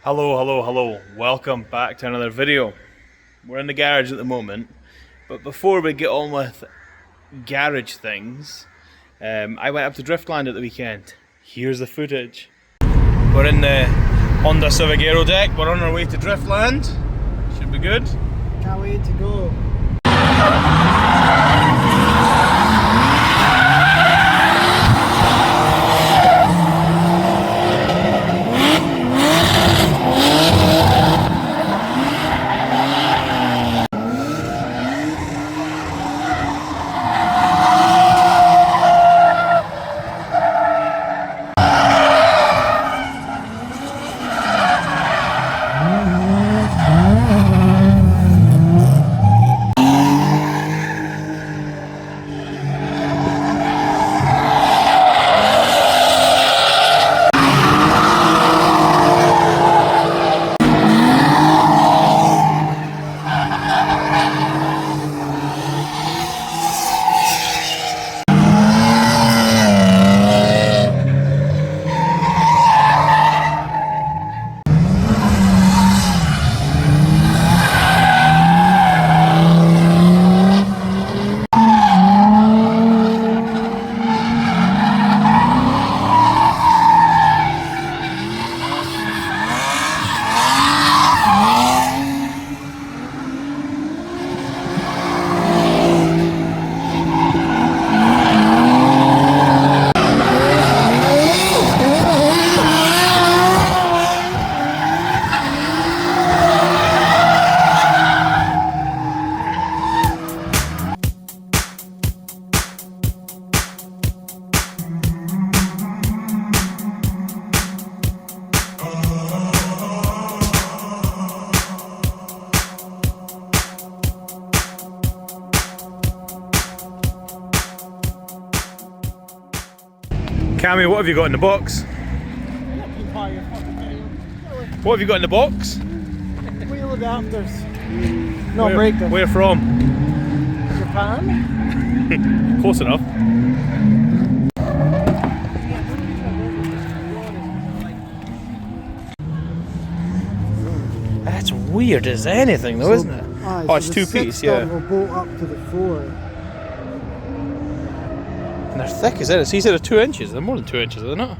Hello, welcome back to another video. We're in the garage at the moment, but before we get on with garage things, I went up to Driftland at the weekend. Here's the footage. We're in the Honda Civic deck, we're on our way to Driftland. Should be good. Can't wait to go. Cammy, what have you got in the box? What have you got in the box? Wheel adapters. No breakdown. Where from? Japan? Close enough. That's weird as anything though, isn't it? Aye, oh, it's so two the piece, six yeah. stud will bolt up to the floor. And they're thick as it. So you said they're 2 inches. They're more than 2 inches, are they not?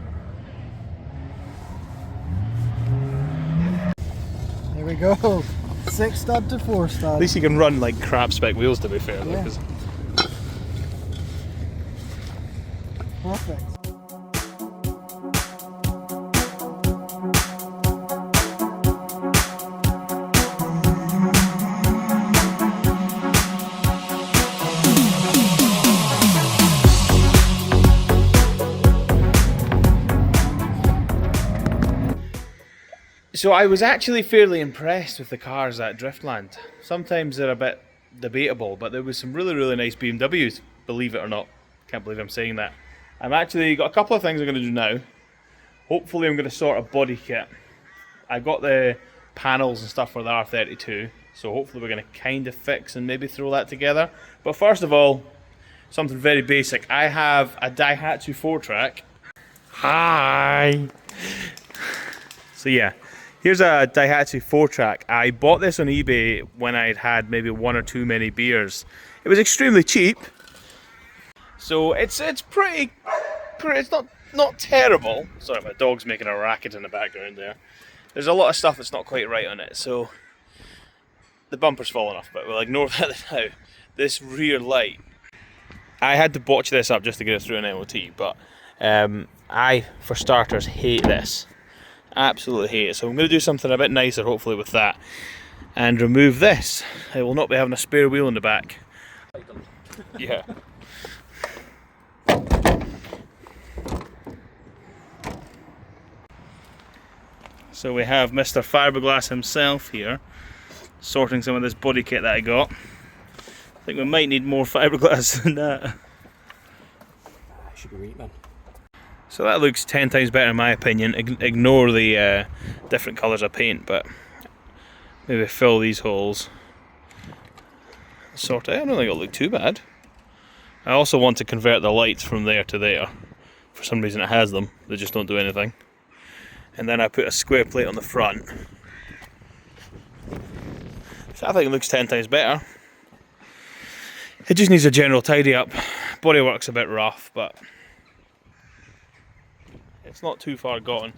There we go. 6 stud to 4 stud. At least you can run like crap spec wheels, to be fair. Yeah. Though, Perfect. So I was actually fairly impressed with the cars at Driftland. Sometimes they're a bit debatable, but there was some really nice BMWs, believe it or not. Can't believe I'm saying that. I've actually got a couple of things I'm going to do now. Hopefully I'm going to sort a body kit. I got the panels and stuff for the R32, so hopefully we're going to kind of fix and maybe throw that together. But first of all, something very basic. I have a Daihatsu Fourtrack. Hi! So yeah. Here's a Daihatsu Fourtrack. I bought this on eBay when I'd had maybe one or two many beers. It was extremely cheap, so it's pretty. It's not terrible. Sorry, my dog's making a racket in the background there. There's a lot of stuff that's not quite right on it, so the bumper's fallen off, but we'll ignore that now. This rear light, I had to botch this up just to get it through an MOT, but I, for starters, hate this. Absolutely hate it. So I'm going to do something a bit nicer hopefully with that and remove this. I will not be having a spare wheel in the back. Yeah. So we have Mr. Fiberglass himself here sorting some of this body kit that I got. I think we might need more fiberglass than that. Should be right, man. So that looks 10 times better in my opinion. Ignore the different colours of paint, but maybe fill these holes. Sort it. I don't think it'll look too bad. I also want to convert the lights from there to there. For some reason it has them, they just don't do anything. and then I put a square plate on the front. So I think it looks 10 times better. It just needs a general tidy up. Bodywork's a bit rough, but it's not too far gone.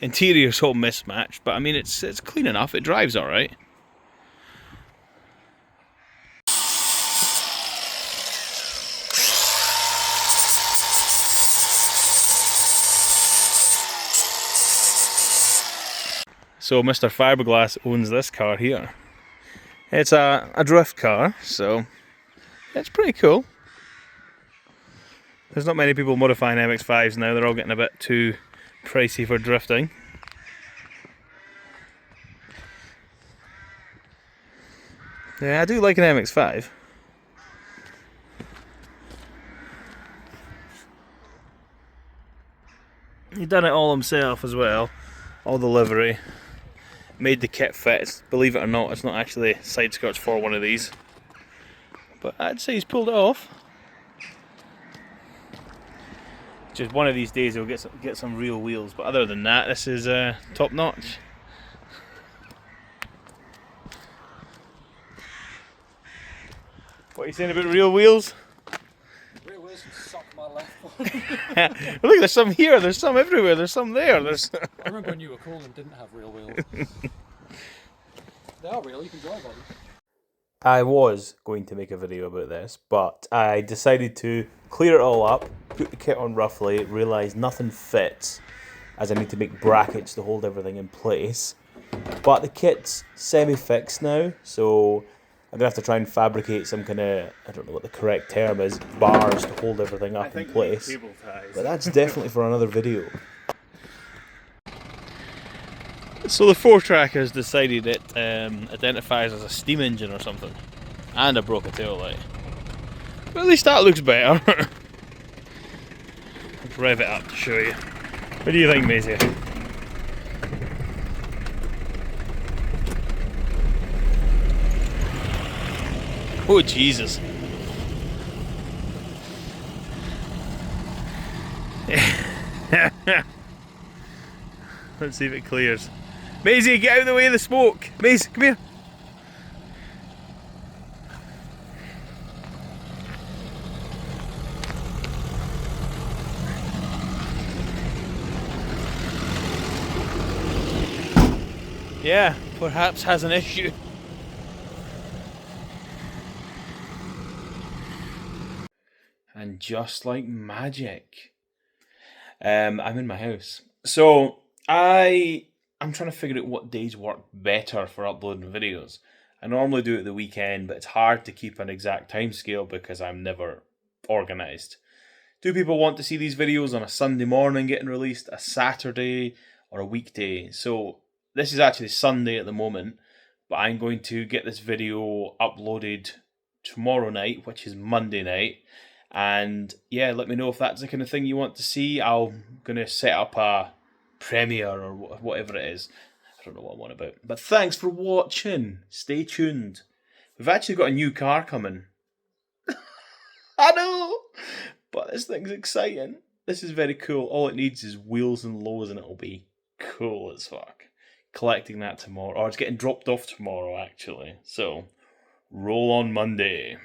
Interior's all mismatched, but I mean it's clean enough. It drives all right. So Mr. Fiberglass owns this car here. It's a drift car, so it's pretty cool. There's not many people modifying MX-5s now, they're all getting a bit too pricey for drifting. Yeah, I do like an MX-5. He done it all himself as well, all the livery. Made the kit fit. Believe it or not, it's not actually side skirts for one of these. But I'd say he's pulled it off. Just one of these days he'll get some real wheels, but other than that, this is top notch. What are you saying about real wheels? Real wheels can suck my left one. Look, there's some here, there's some everywhere, there's some there. There's. I remember when you were cool and didn't have real wheels. They are real, you can drive on them. I was going to make a video about this, but I decided to clear it all up, put the kit on roughly, realise nothing fits, as I need to make brackets to hold everything in place. But the kit's semi-fixed now, so I'm going to have to try and fabricate some kind of, I don't know what the correct term is, bars to hold everything up in place. But that's definitely for another video. So the Fourtrack has decided it identifies as a steam engine or something. And a broken tail light. But at least that looks better. Let's rev it up to show you. What do you think, Maisie? Oh Jesus. Let's see if it clears. Maisie, get out of the way of the smoke! Maisie, come here! Yeah, perhaps has an issue. And just like magic, I'm in my house. So I'm trying to figure out what days work better for uploading videos. I normally do it the weekend, but it's hard to keep an exact time scale because I'm never organised. Do people want to see these videos on a Sunday morning getting released, a Saturday, or a weekday? So this is actually Sunday at the moment, but I'm going to get this video uploaded tomorrow night, which is Monday night. And yeah, let me know if that's the kind of thing you want to see. I'm going to set up a premiere or whatever it is. I don't know what I'm on about. But thanks for watching. Stay tuned. We've actually got a new car coming. I know! But this thing's exciting. This is very cool. All it needs is wheels and lows and it'll be cool as fuck. Collecting that tomorrow. Or it's getting dropped off tomorrow, actually. So, roll on Monday.